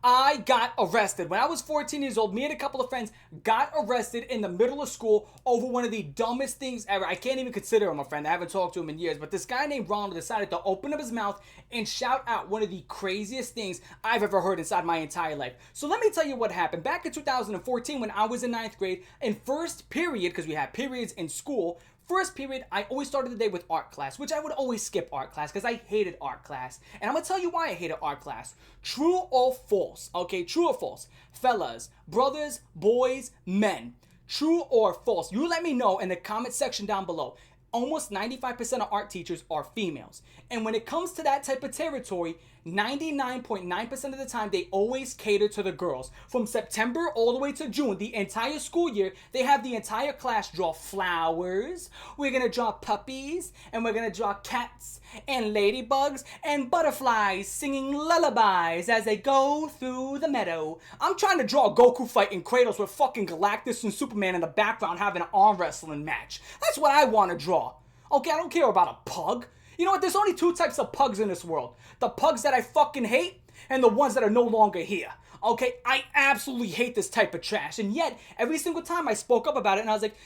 I got arrested. When I was 14 years old, me and a couple of friends got arrested in the middle of school over one of the dumbest things ever. I can't even consider him a friend. I haven't talked to him in years. But this guy named Ronald decided to open up his mouth and shout out one of the craziest things I've ever heard inside my entire life. So let me tell you what happened. Back in 2014, when I was in ninth grade, in first period, because we had periods in school, first period, I always started the day with art class, which I would always skip art class because I hated art class. And I'm going to tell you why I hated art class. True or false? Okay, true or false? Fellas, brothers, boys, men. True or false? You let me know in the comment section down below. Almost 95% of art teachers are females. And when it comes to that type of territory, 99.9% of the time, they always cater to the girls. From September all the way to June, the entire school year, they have the entire class draw flowers. We're going to draw puppies, and we're going to draw cats, and ladybugs, and butterflies singing lullabies as they go through the meadow. I'm trying to draw a Goku fighting Kratos with fucking Galactus and Superman in the background having an arm wrestling match. That's what I want to draw. Okay, I don't care about a pug. You know what? There's only two types of pugs in this world. The pugs that I fucking hate and the ones that are no longer here. Okay, I absolutely hate this type of trash. And yet, every single time I spoke up about it and I was like,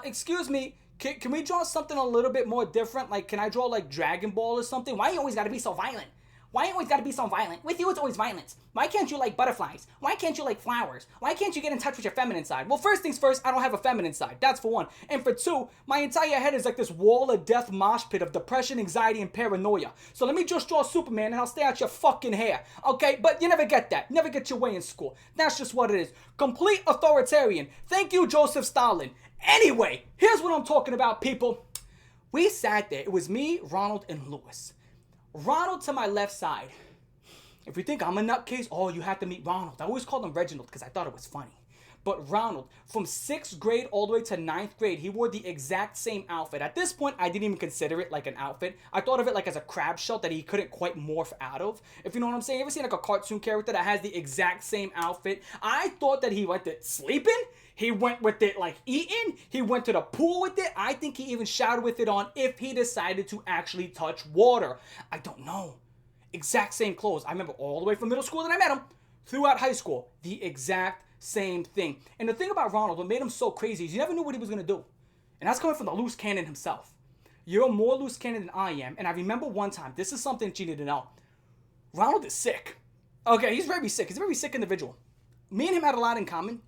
excuse me, can we draw something a little bit more different? Like, can I draw like Dragon Ball or something? Why you always gotta be so violent? Why you always gotta be so violent? With you, it's always violence. Why can't you like butterflies? Why can't you like flowers? Why can't you get in touch with your feminine side? Well, first things first, I don't have a feminine side. That's for one. And for two, my entire head is like this wall of death mosh pit of depression, anxiety, and paranoia. So let me just draw Superman and I'll stay out your fucking hair. Okay? But you never get that. Never get your way in school. That's just what it is. Complete authoritarian. Thank you, Joseph Stalin. Anyway, here's what I'm talking about, people. We sat there. It was me, Ronald, and Lewis. Ronald to my left side. If you think I'm a nutcase, oh, you have to meet Ronald. I always called him Reginald because I thought it was funny. But Ronald, from 6th grade all the way to 9th grade, he wore the exact same outfit. At this point, I didn't even consider it like an outfit. I thought of it like as a crab shell that he couldn't quite morph out of. If you know what I'm saying. You ever seen like a cartoon character that has the exact same outfit? I thought that he went to sleeping. He went with it like eating. He went to the pool with it. I think he even showered with it on if he decided to actually touch water. I don't know. Exact same clothes. I remember all the way from middle school that I met him throughout high school. The exact same thing. And the thing about Ronald, what made him so crazy is you never knew what he was going to do. And that's coming from the loose cannon himself. You're more loose cannon than I am. And I remember one time, this is something that you need to know. Ronald is sick. Okay, he's very sick. He's a very sick individual. Me and him had a lot in common.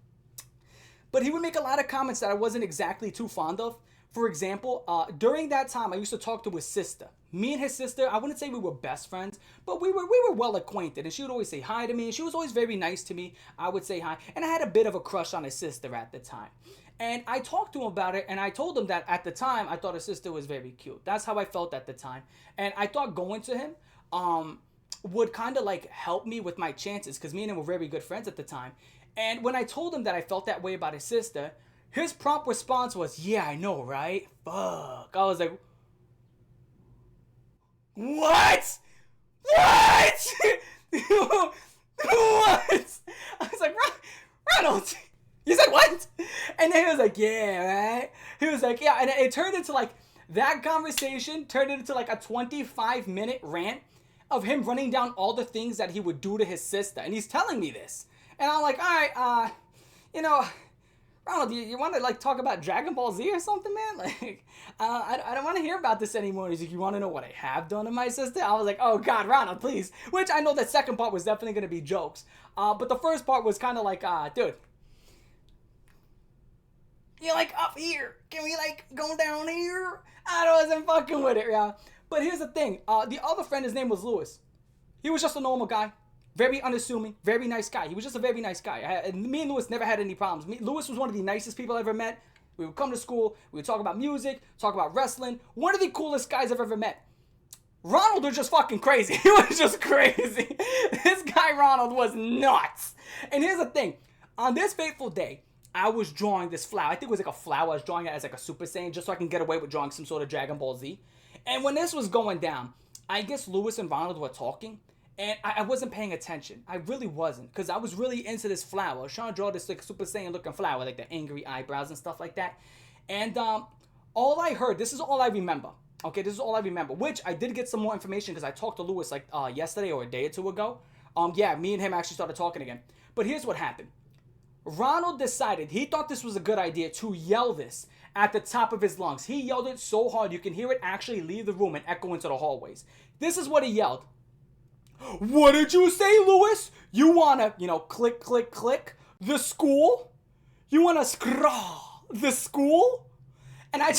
But he would make a lot of comments that I wasn't exactly too fond of. For example, during that time, I used to talk to his sister. Me and his sister, I wouldn't say we were best friends, but we were well acquainted. And she would always say hi to me. She was always very nice to me. I would say hi. And I had a bit of a crush on his sister at the time. And I talked to him about it, and I told him that at the time, I thought his sister was very cute. That's how I felt at the time. And I thought going to him would kind of like help me with my chances, because me and him were very good friends at the time. And when I told him that I felt that way about his sister, his prompt response was, yeah, I know, right? Fuck. I was like, what? What? What? I was like, Ronald, you said what? And then he was like, yeah, right? He was like, yeah. And it turned into like, that conversation turned into like a 25-minute rant of him running down all the things that he would do to his sister. And he's telling me this. And I'm like, all right, you know, Ronald, you want to like talk about Dragon Ball Z or something, man? Like, I don't want to hear about this anymore. He's like, you want to know what I have done to my sister? I was like, oh God, Ronald, please. Which I know that second part was definitely going to be jokes. But the first part was kind of like, dude, you like up here? Can we like go down here? I wasn't fucking with it, yeah. But here's the thing. The other friend, his name was Lewis. He was just a normal guy. Very unassuming, very nice guy. He was just a very nice guy. Me and Lewis never had any problems. Lewis was one of the nicest people I ever met. We would come to school, we would talk about music, talk about wrestling. One of the coolest guys I've ever met. Ronald was just fucking crazy. He was just crazy. This guy Ronald was nuts. And here's the thing. On this fateful day, I was drawing this flower. I think it was like a flower. I was drawing it as like a Super Saiyan just so I can get away with drawing some sort of Dragon Ball Z. And when this was going down, I guess Lewis and Ronald were talking. And I wasn't paying attention. I really wasn't. Because I was really into this flower. I was trying to draw this like Super Saiyan looking flower. Like the angry eyebrows and stuff like that. And all I heard, this is all I remember. Okay, this is all I remember. Which I did get some more information because I talked to Lewis like yesterday or a day or two ago. Yeah, me and him actually started talking again. But here's what happened. Ronald decided, he thought this was a good idea to yell this at the top of his lungs. He yelled it so hard you can hear it actually leave the room and echo into the hallways. This is what he yelled. What did you say, Lewis? You wanna, click, click, click, the school? You wanna scrawl the school? And I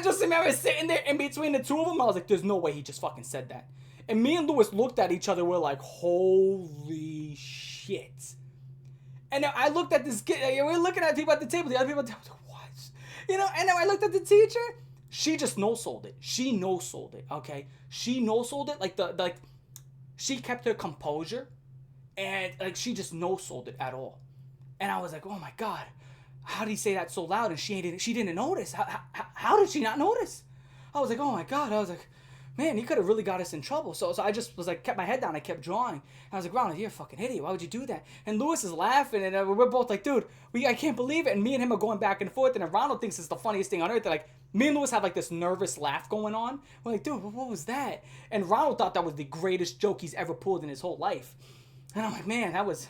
just remember sitting there in between the two of them. I was like, there's no way he just fucking said that. And me and Lewis looked at each other. We're like, holy shit. And I looked at this kid. We're looking at people at the table. The other people at the table. I was like, what? And then I looked at the teacher. She just no-sold it. She no-sold it, okay? She no-sold it. Like, she kept her composure. And, she just no-sold it at all. And I was like, oh, my God. How did he say that so loud? And she didn't notice. How did she not notice? I was like, oh, my God. I was like, man, he could have really got us in trouble. So I just was like, kept my head down. I kept drawing. And I was like, Ronald, you're a fucking idiot. Why would you do that? And Lewis is laughing. And we're both like, dude, I can't believe it. And me and him are going back and forth. And Ronald thinks it's the funniest thing on earth. They're like, me and Lewis have like this nervous laugh going on. We're like, dude, what was that? And Ronald thought that was the greatest joke he's ever pulled in his whole life. And I'm like, man, that was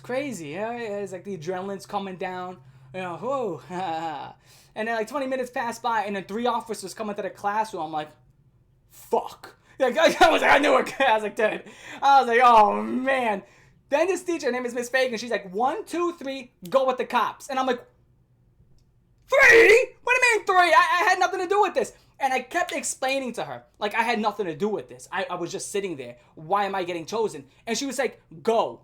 crazy. Yeah, it's like the adrenaline's coming down. Whoa. And then like 20 minutes pass by, and then 3 officers come into the classroom. I'm like, fuck. I knew it. I was like, dude. I was like, oh, man. Then this teacher, her name is Miss Fagan, she's like, 1, 2, 3, go with the cops. And I'm like, 3? What do you mean 3? I had nothing to do with this. And I kept explaining to her, like, I had nothing to do with this. I was just sitting there. Why am I getting chosen? And she was like, go.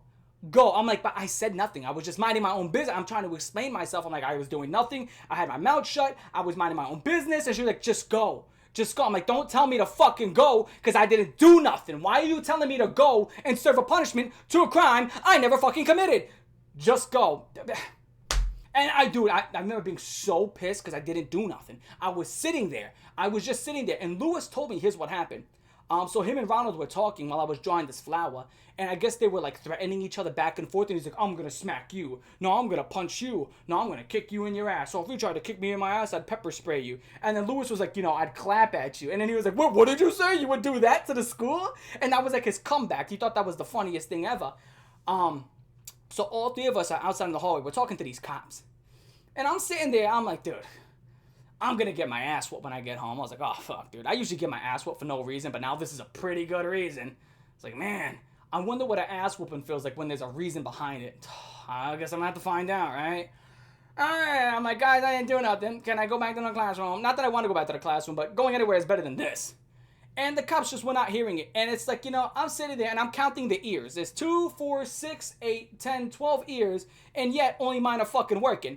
I'm like, but I said nothing. I was just minding my own business. I'm trying to explain myself. I'm like, I was doing nothing. I had my mouth shut. I was minding my own business. And she was like, just go. Just go. I'm like, don't tell me to fucking go because I didn't do nothing. Why are you telling me to go and serve a punishment to a crime I never fucking committed? Just go. And I remember being so pissed because I didn't do nothing. I was sitting there. I was just sitting there. And Lewis told me, here's what happened. So him and Ronald were talking while I was drawing this flower. And I guess they were like threatening each other back and forth. And he's like, I'm going to smack you. No, I'm going to punch you. No, I'm going to kick you in your ass. So if you try to kick me in my ass, I'd pepper spray you. And then Lewis was like, I'd clap at you. And then he was like, what did you say? You would do that to the school? And that was like his comeback. He thought that was the funniest thing ever. So all 3 of us are outside in the hallway. We're talking to these cops. And I'm sitting there. I'm like, dude, I'm going to get my ass whooped when I get home. I was like, oh, fuck, dude. I usually get my ass whooped for no reason, but now this is a pretty good reason. It's like, man, I wonder what an ass whooping feels like when there's a reason behind it. I guess I'm going to have to find out, right? All right. I'm like, guys, I didn't do nothing. Can I go back to the classroom? Not that I want to go back to the classroom, but going anywhere is better than this. And the cops just were not hearing it. And it's like, I'm sitting there and I'm counting the ears. There's 2, 4, 6, 8, 10, 12 ears. And yet only mine are fucking working.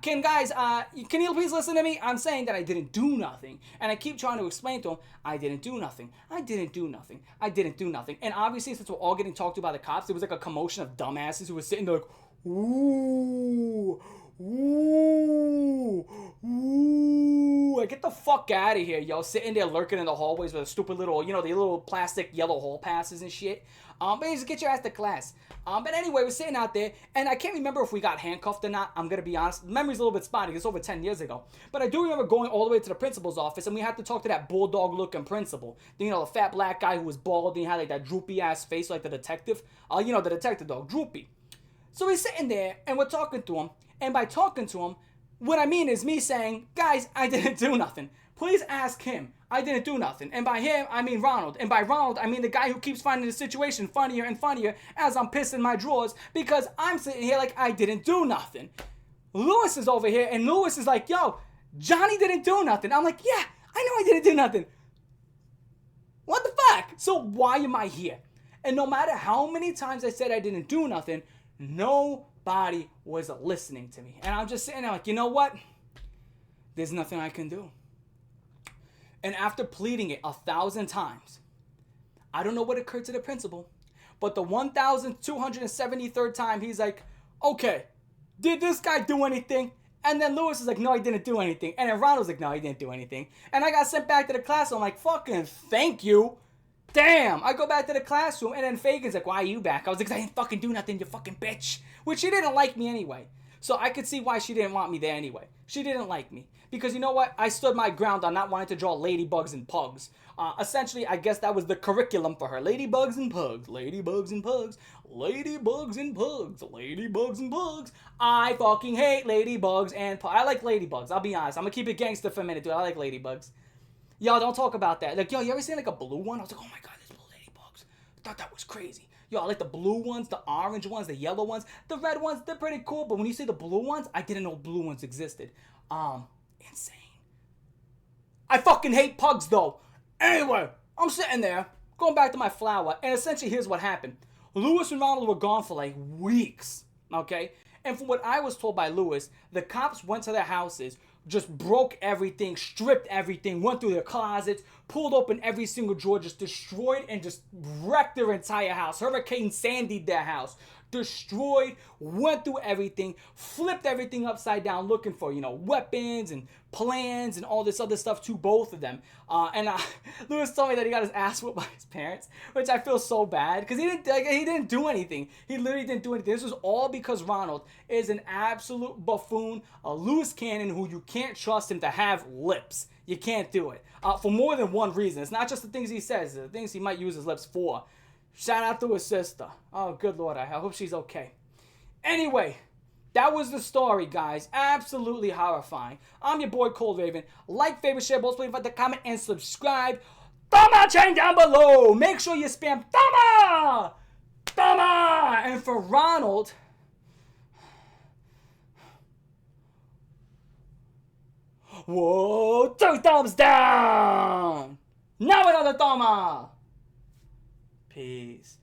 Can you please listen to me? I'm saying that I didn't do nothing. And I keep trying to explain to him, I didn't do nothing. I didn't do nothing. I didn't do nothing. And obviously, since we're all getting talked to by the cops, there was like a commotion of dumbasses who were sitting there like, ooh, ooh, ooh. Like, get the fuck out of here, yo. Sitting there lurking in the hallways with a stupid little, the little plastic yellow hall passes and shit. But just get your ass to class. But anyway, we're sitting out there, and I can't remember if we got handcuffed or not. I'm going to be honest. The memory's a little bit spotty. It's over 10 years ago. But I do remember going all the way to the principal's office, and we had to talk to that bulldog-looking principal. The fat black guy who was bald, and he had like that droopy-ass face like the detective. The detective dog, droopy. So we're sitting there, and we're talking to him. And by talking to him, what I mean is me saying, guys, I didn't do nothing. Please ask him. I didn't do nothing. And by him, I mean Ronald. And by Ronald, I mean the guy who keeps finding the situation funnier and funnier as I'm pissing my drawers because I'm sitting here like I didn't do nothing. Lewis is over here, and Lewis is like, yo, Johnny didn't do nothing. I'm like, yeah, I know I didn't do nothing. What the fuck? So why am I here? And no matter how many times I said I didn't do nothing, nobody was listening to me. And I'm just sitting there like, you know what? There's nothing I can do. And after pleading it 1,000 times, I don't know what occurred to the principal, but the 1,273rd time, he's like, okay, did this guy do anything? And then Lewis is like, no, he didn't do anything. And then Ronald's like, no, he didn't do anything. And I got sent back to the class. I'm like, fucking thank you. Damn. I go back to the classroom, and then Fagan's like, why are you back? I was like, I didn't fucking do nothing, you fucking bitch. Which she didn't like me anyway. So I could see why she didn't want me there anyway. She didn't like me. Because you know what? I stood my ground on not wanting to draw ladybugs and pugs. Essentially, I guess that was the curriculum for her. Ladybugs and pugs. Ladybugs and pugs. Ladybugs and pugs. Ladybugs and pugs. I fucking hate ladybugs and pugs. I like ladybugs. I'll be honest. I'm gonna keep it gangster for a minute, dude. I like ladybugs. Y'all don't talk about that. Like, yo, you ever seen like a blue one? I was like, oh my god, there's blue ladybugs. I thought that was crazy. Yo, I like the blue ones, the orange ones, the yellow ones. The red ones, they're pretty cool. But when you see the blue ones, I didn't know blue ones existed. Insane. I fucking hate pugs though. Anyway, I'm sitting there, going back to my flower, and essentially here's what happened. Lewis and Ronald were gone for like weeks, okay? And from what I was told by Lewis, the cops went to their houses, just broke everything, stripped everything, went through their closets, pulled open every single drawer, just destroyed and just wrecked their entire house. Hurricane Sandy'd their house. Destroyed, went through everything, flipped everything upside down looking for, weapons and plans and all this other stuff to both of them. Lewis told me that he got his ass whooped by his parents, which I feel so bad because he didn't do anything. He literally didn't do anything. This was all because Ronald is an absolute buffoon, a loose cannon who you can't trust him to have lips. You can't do it. For more than one reason. It's not just the things he says, the things he might use his lips for. Shout out to his sister. Oh, good Lord, I hope she's okay. Anyway, that was the story, guys. Absolutely horrifying. I'm your boy, ColdRaven. Like, favorite, share, both, leave a comment, and subscribe. Thumb out chain down below. Make sure you spam thumb. And for Ronald, whoa, 2 thumbs down. Now another thumb up. Peace.